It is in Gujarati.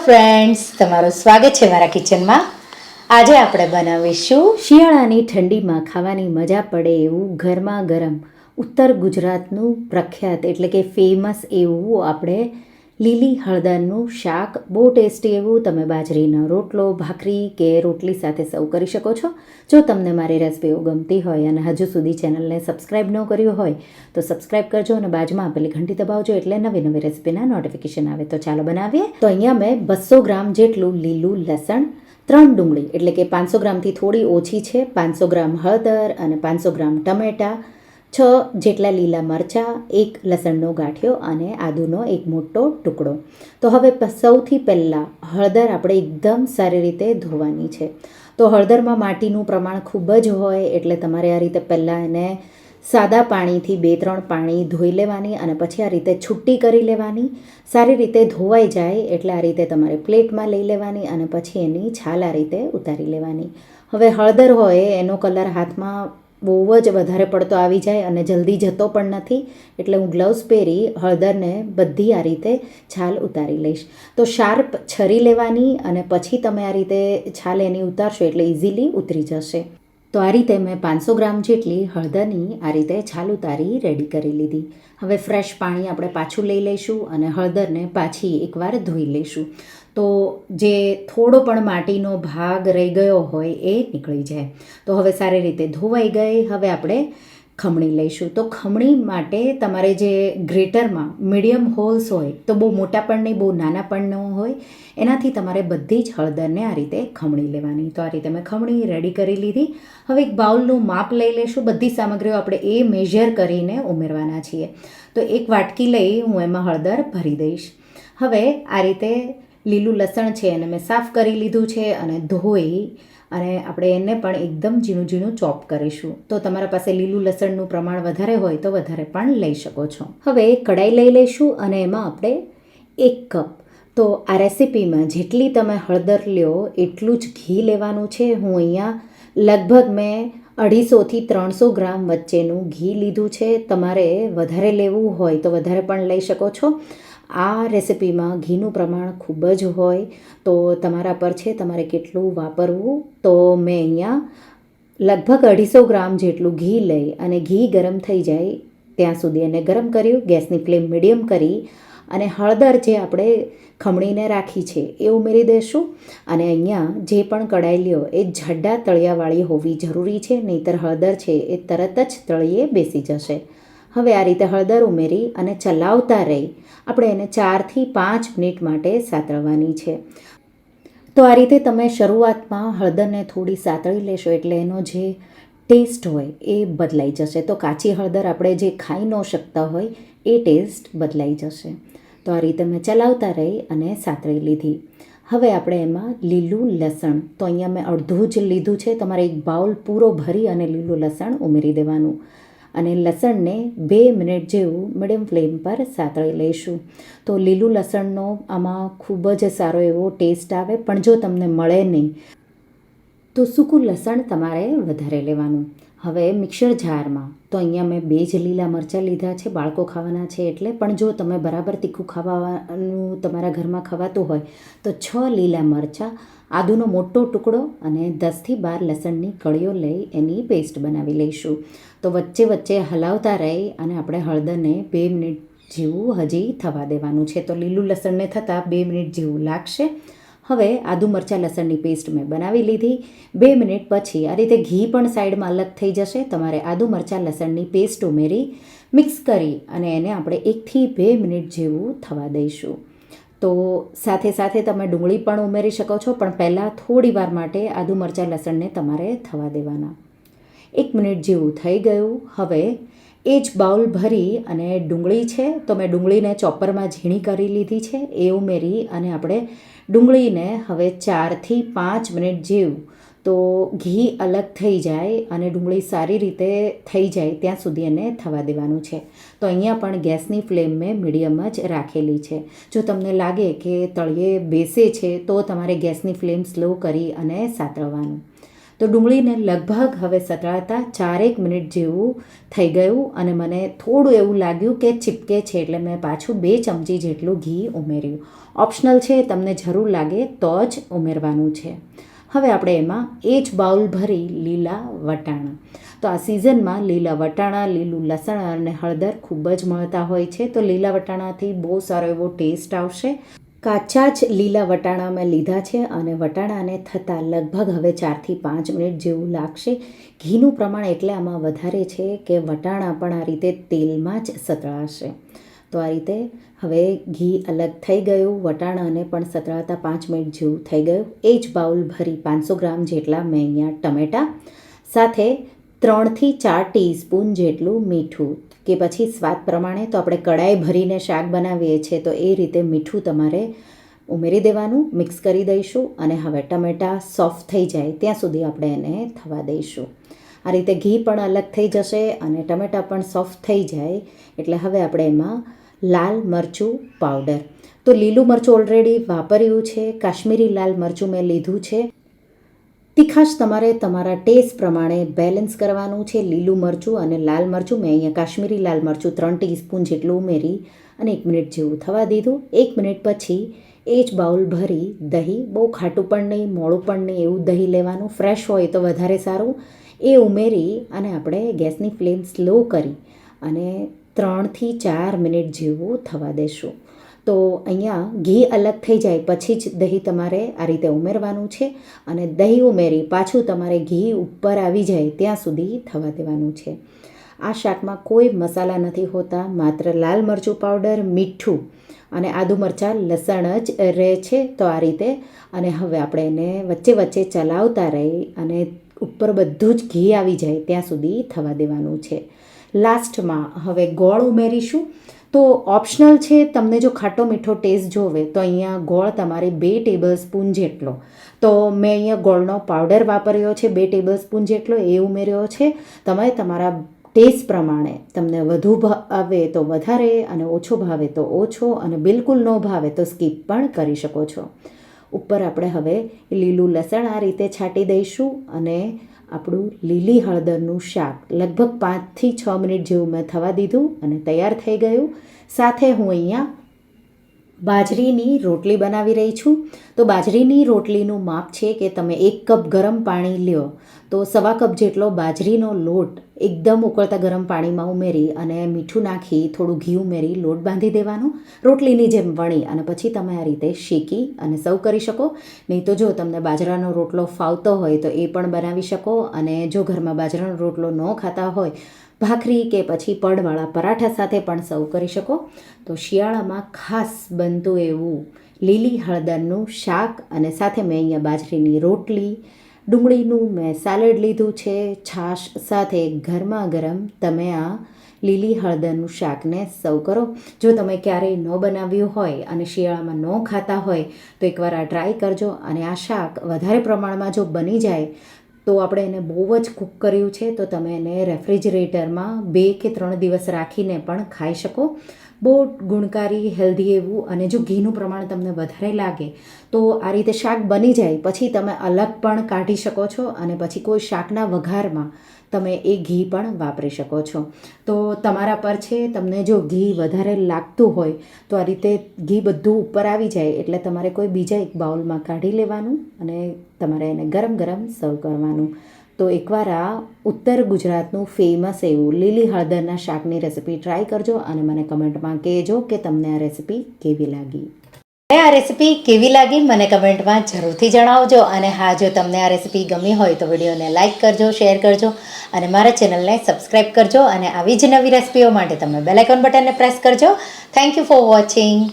ફ્રેન્ડ્સ, તમારું સ્વાગત છે મારા કિચનમાં. આજે આપણે બનાવીશું શિયાળાની ઠંડીમાં ખાવાની મજા પડે એવું ગરમા ગરમ ઉત્તર ગુજરાતનું પ્રખ્યાત એટલે કે ફેમસ એવું આપણે લીલી હળદરનું શાક. બહુ ટેસ્ટી એવું. તમે બાજરીનો રોટલો, ભાખરી કે રોટલી સાથે સર્વ કરી શકો છો. જો તમને મારી રેસિપીઓ ગમતી હોય અને હજુ સુધી ચેનલને સબસ્ક્રાઈબ ન કર્યું હોય તો સબસ્ક્રાઈબ કરજો અને બાજુમાં આપેલી ઘંટી દબાવજો એટલે નવી નવી રેસિપીના નોટિફિકેશન આવે. તો ચાલો બનાવીએ. તો અહીંયા મેં 200 ગ્રામ જેટલું લીલું લસણ, 3 ડુંગળી એટલે કે 500 ગ્રામથી થોડી ઓછી છે, 500 ગ્રામ હળદર અને 500 ગ્રામ ટમેટાં, 6 જેટલા લીલા મરચાં, 1 લસણનો ગાંઠિયો અને આદુનો એક મોટો ટુકડો. તો હવે સૌથી પહેલાં હળદર આપણે એકદમ સારી રીતે ધોવાની છે. તો હળદરમાં માટીનું પ્રમાણ ખૂબ જ હોય એટલે તમારે આ રીતે પહેલાં એને સાદા પાણીથી 2-3 પાણી ધોઈ લેવાની અને પછી આ રીતે છૂટી કરી લેવાની. સારી રીતે ધોવાઈ જાય એટલે આ રીતે તમારે પ્લેટમાં લઈ લેવાની અને પછી એની છાલ આ રીતે ઉતારી લેવાની. હવે હળદર હોય એનો કલર હાથમાં બહુ જ વધારે પડતો આવી જાય અને જલ્દી જતો પણ નથી એટલે હું ગ્લવ્સ પહેરી હળદરને બધી આ રીતે છાલ ઉતારી લઈશ. તો શાર્પ છરી લેવાની અને પછી તમે આ રીતે છાલ એની ઉતારશો એટલે ઇઝીલી ઉતરી જશે. તો આ રીતે મેં 500 ગ્રામ જેટલી હળદરની આ રીતે છાલ ઉતારી રેડી કરી લીધી. હવે ફ્રેશ પાણી આપણે પાછું લઈ લઈશું અને હળદરને પાછી એકવાર ધોઈ લઈશું. તો જે થોડો પણ માટીનો ભાગ રહી ગયો હોય એ નીકળી જાય. તો હવે સારી રીતે ધોવાઈ ગઈ. હવે આપણે ખમણી લઈશું. તો ખમણી માટે તમારે જે ગ્રેટરમાં મીડિયમ હોલ્સ હોય તો બહુ મોટા પણ નહીં, બહુ નાના પણ ન હોય, એનાથી તમારે બધી જ હળદરને આ રીતે ખમણી લેવાની. તો આ રીતે મેં ખમણી રેડી કરી લીધી. હવે એક બાઉલનું માપ લઈ લઈશું. બધી સામગ્રીઓ આપણે એ મેઝર કરીને ઉમેરવાના છીએ. તો એક વાટકી લઈ હું એમાં હળદર ભરી દઈશ. હવે આ રીતે લીલું લસણ છે એને મેં સાફ કરી લીધું છે અને ધોઈ અને આપણે એને પણ એકદમ ઝીણું ઝીણું ચોપ કરીશું. તો તમારા પાસે લીલું લસણનું પ્રમાણ વધારે હોય તો વધારે પણ લઈ શકો છો. હવે કઢાઈ લઈ લઈશું અને એમાં આપણે 1 કપ, તો આ રેસિપીમાં જેટલી તમે હળદર લ્યો એટલું જ ઘી લેવાનું છે. હું અહીંયા લગભગ મેં 250થી 300 ગ્રામ વચ્ચેનું ઘી લીધું છે. તમારે વધારે લેવું હોય તો વધારે પણ લઈ શકો છો. આ રેસિપીમાં ઘીનું પ્રમાણ ખૂબ જ હોય તો તમારા પર છે તમારે કેટલું વાપરવું. તો મેં અહીંયા લગભગ 250 ગ્રામ જેટલું ઘી લઈ અને ઘી ગરમ થઈ જાય ત્યાં સુધી એને ગરમ કર્યું. ગેસની ફ્લેમ મીડિયમ કરી અને હળદર જે આપણે ખમણીને રાખી છે એ ઉમેરી દઈશું. અને અહીંયા જે પણ કઢાઈ લ્યો એ જાડા તળિયાવાળી હોવી જરૂરી છે, નહીંતર હળદર છે એ તરત જ તળિયે બેસી જશે. હવે આ રીતે હળદર ઉમેરી અને ચલાવતા રહી આપણે એને 4થી 5 મિનિટ માટે સાતળવાની છે. તો આ રીતે તમે શરૂઆતમાં હળદરને થોડી સાતળી લેશો એટલે એનો જે ટેસ્ટ હોય એ બદલાઈ જશે. તો કાચી હળદર આપણે જે ખાઈ ન શકતા હોય એ ટેસ્ટ બદલાઈ જશે. તો આ રીતે મેં ચલાવતા રહી અને સાતળી લીધી. હવે આપણે એમાં લીલું લસણ, તો અહીંયા મેં અડધું જ લીધું છે. તમારે એક બાઉલ પૂરો ભરી અને લીલું લસણ ઉમેરી દેવાનું અને લસણને 2 મિનિટ જેવું મીડિયમ ફ્લેમ પર સાતળી લઈશું. તો લીલું લસણનો આમાં ખૂબ જ સારો એવો ટેસ્ટ આવે. પણ જો તમને મળે નહીં તો સૂકું લસણ તમારે વધારે લેવાનું. હવે મિક્સર જારમાં, તો અહીંયા મેં 2 જ લીલા મરચાં લીધા છે, બાળકો ખાવાના છે એટલે. પણ જો તમે બરાબર તીખું ખાવાનું તમારા ઘરમાં ખવાતું હોય તો 6 લીલા મરચાં, આદુનો મોટો ટુકડો અને 10થી 12 લસણની કળીઓ લઈ એની પેસ્ટ બનાવી લઈશું. તો વચ્ચે વચ્ચે હલાવતા રહી અને આપણે હળદરને 2 મિનિટ જેવું હજી થવા દેવાનું છે. તો લીલું લસણને થતાં 2 મિનિટ જેવું લાગશે. હવે આદુ મરચાં લસણની પેસ્ટ મેં બનાવી લીધી. 2 મિનિટ પછી આ રીતે ઘી પણ સાઈડમાં અલગ થઈ જશે. તમારે આદુ મરચાં લસણની પેસ્ટ ઉમેરી મિક્સ કરી અને એને આપણે 1થી 2 મિનિટ જેવું થવા દઈશું. તો સાથે સાથે તમે ડુંગળી પણ ઉમેરી શકો છો, પણ પહેલાં થોડી વાર માટે આદુ મરચાં લસણને તમારે થવા દેવાના. 1 મિનિટ જેવું થઈ ગયું. હવે એ જ બાઉલ ભરી અને ડુંગળી છે તો મેં ડુંગળીને ચોપરમાં ઝીણી કરી લીધી છે એ ઉમેરી અને આપણે ડુંગળીને હવે 4થી 5 મિનિટ જેવું તો ઘી અલગ થઈ જાય અને ડુંગળી સારી રીતે થઈ જાય ત્યાં સુધી એને થવા દેવાનું છે. તો અહીંયા પણ ગેસની ફ્લેમ મેં મીડિયમ જ રાખેલી છે. જો તમને લાગે કે તળિયે બેસે છે તો તમારે ગેસની ફ્લેમ સ્લો કરી અને સાતળવાનું. તો ડુંગળીને લગભગ હવે સતળાતા 4-1 મિનિટ જેવું થઈ ગયું અને મને થોડું એવું લાગ્યું કે ચીપકે છે, એટલે મેં પાછું 2 ચમચી જેટલું ઘી ઉમેર્યું. ઓપ્શનલ છે, તમને જરૂર લાગે તો જ ઉમેરવાનું છે. હવે આપણે એમાં એ જ બાઉલ ભરી લીલા વટાણા. તો આ સિઝનમાં લીલા વટાણા, લીલું લસણ અને હળદર ખૂબ જ મળતા હોય છે. તો લીલા વટાણાથી બહુ સારો એવો ટેસ્ટ આવશે. કાચા જ લીલા વટાણા મેં લીધા છે અને વટાણાને થતાં લગભગ હવે 4થી 5 મિનિટ જેવું લાગશે. ઘીનું પ્રમાણ એટલે આમાં વધારે છે કે વટાણા પણ આ રીતે તેલમાં જ સતળાશે. તો આ રીતે હવે ઘી અલગ થઈ ગયું, વટાણાને પણ સતળાતા 5 મિનિટ જેવું થઈ ગયું. એ જ બાઉલ ભરી 500 ગ્રામ જેટલા મેં અહીંયા ટમેટાં, સાથે 3થી 4 ટીસ્પૂન જેટલું મીઠું, કે પછી સ્વાદ પ્રમાણે. તો આપણે કડાઈ ભરીને શાક બનાવીએ છીએ તો એ રીતે મીઠું તમારે ઉમેરી દેવાનું. મિક્સ કરી દઈશું અને હવે ટમેટાં સોફ્ટ થઈ જાય ત્યાં સુધી આપણે એને થવા દઈશું. આ રીતે ઘી પણ અલગ થઈ જશે અને ટમેટાં પણ સોફ્ટ થઈ જાય એટલે હવે આપણે એમાં લાલ મરચું પાવડર. તો લીલું મરચું ઓલરેડી વાપર્યું છે, કાશ્મીરી લાલ મરચું મેં લીધું છે. તીખાશ તમારે તમારા ટેસ્ટ પ્રમાણે બેલેન્સ કરવાનું છે. લીલું મરચું અને લાલ મરચું મેં અહીંયા કાશ્મીરી લાલ મરચું 3 ટીસ્પૂન જેટલું ઉમેરી અને 1 મિનિટ જેવું થવા દીધું. 1 મિનિટ પછી એ જ બાઉલ ભરી દહીં, બહુ ખાટું પણ નહીં મોળું પણ નહીં એવું દહીં લેવાનું, ફ્રેશ હોય તો વધારે સારું. એ ઉમેરી અને આપણે ગેસની ફ્લેમ સ્લો કરી અને 3થી 4 મિનિટ જેવું થવા દેશું. તો અહીંયા ઘી અલગ થઈ જાય પછી જ દહીં તમારે આ રીતે ઉમેરવાનું છે અને દહીં ઉમેરી પાછું તમારે ઘી ઉપર આવી જાય ત્યાં સુધી થવા દેવાનું છે. આ શાકમાં કોઈ મસાલા નથી હોતા, માત્ર લાલ મરચું પાવડર, મીઠું અને આદુ મરચાં લસણ જ રહે છે. તો આ રીતે અને હવે આપણે એને વચ્ચે વચ્ચે ચલાવતા રહી અને ઉપર બધું જ ઘી આવી જાય ત્યાં સુધી થવા દેવાનું છે. લાસ્ટમાં હવે ગોળ ઉમેરીશું. તો ઓપ્શનલ છે, તમને જો ખાટો મીઠો ટેસ્ટ જોવે તો અહીંયા ગોળ તમારે 2 ટેબલસ્પૂન જેટલો, તો મેં અહીંયા ગોળનો પાવડર વાપર્યો છે 2 ટેબલસ્પૂન જેટલો, એ ઉમેર્યો છે. તમે તમારા ટેસ્ટ પ્રમાણે તમને વધુ ભાવે તો વધારે અને ઓછો ભાવે તો ઓછો અને બિલકુલ ન ભાવે તો સ્કીપ પણ કરી શકો છો. ઉપર આપણે હવે લીલું લસણ આ રીતે છાંટી દઈશું અને આપણું લીલી હળદરનું શાક લગભગ 5થી 6 મિનિટ જેવું મેં થવા દીધું અને તૈયાર થઈ ગયું. સાથે હું અહીંયા બાજરીની રોટલી બનાવી રહી છું. તો બાજરીની રોટલીનું માપ છે કે તમે 1 કપ ગરમ પાણી લ્યો તો 1/4 કપ જેટલો બાજરીનો લોટ એકદમ ઉકળતા ગરમ પાણીમાં ઉમેરી અને મીઠું નાખી થોડું ઘી ઉમેરી લોટ બાંધી દેવાનો રોટલીની જેમ વણી અને પછી તમે આ રીતે શેકી અને સર્વ કરી શકો. નહીં તો જો તમને બાજરાનો રોટલો ફાવતો હોય તો એ પણ બનાવી શકો અને જો ઘરમાં બાજરાનો રોટલો ન ખાતા હોય ભાખરી કે પછી પડવાળા પરાઠા સાથે પણ સર્વ કરી શકો. તો શિયાળામાં ખાસ બનતું એવું લીલી હળદરનું શાક અને સાથે મેં અહીંયા બાજરીની રોટલી, ડુંગળીનું મેં સેલેડ લીધું છે, છાશ સાથે ગરમા ગરમ તમે આ લીલી હળદરનું શાકને સર્વ કરો. જો તમે ક્યારેય ન બનાવ્યું હોય અને શિયાળામાં ન ખાતા હોય તો એકવાર આ ટ્રાય કરજો. અને આ શાક વધારે પ્રમાણમાં જો બની જાય તો આપણે એને બહુ જ કૂક કર્યું છે તો તમે એને રેફ્રિજરેટરમાં 2 કે 3 દિવસ રાખીને પણ ખાઈ શકો. બહુ ગુણકારી, હેલ્ધી એવું. અને જો ઘીનું પ્રમાણ તમને વધારે લાગે તો આ રીતે શાક બની જાય પછી તમે અલગ પણ કાઢી શકો છો અને પછી કોઈ શાકના વઘારમાં તમે એ ઘી પણ વાપરી શકો છો. તો તમારા પર છે, તમને જો ઘી વધારે લાગતું હોય તો આ રીતે ઘી બધું ઉપર આવી જાય એટલે તમારે કોઈ બીજા એક બાઉલમાં કાઢી લેવાનું અને તમારે એને ગરમ ગરમ સર્વ કરવાનું. તો એકવાર આ ઉત્તર ગુજરાતનું ફેમસ એવું લીલી હળદરના શાકની રેસિપી ટ્રાય કરજો અને મને કમેન્ટમાં કહેજો કે તમને આ રેસિપી કેવી લાગી. આ રેસિપી કેવી લાગી મને કમેન્ટમાં જરૂરથી જણાવજો. અને હા, જો તમને આ રેસિપી ગમી હોય તો વિડીયોને લાઇક કરજો, શેર કરજો અને મારા ચેનલને સબસ્ક્રાઈબ કરજો. અને આવી જ નવી રેસિપીઓ માટે તમે બેલ આઇકોન બટનને પ્રેસ કરજો. Thank you for watching.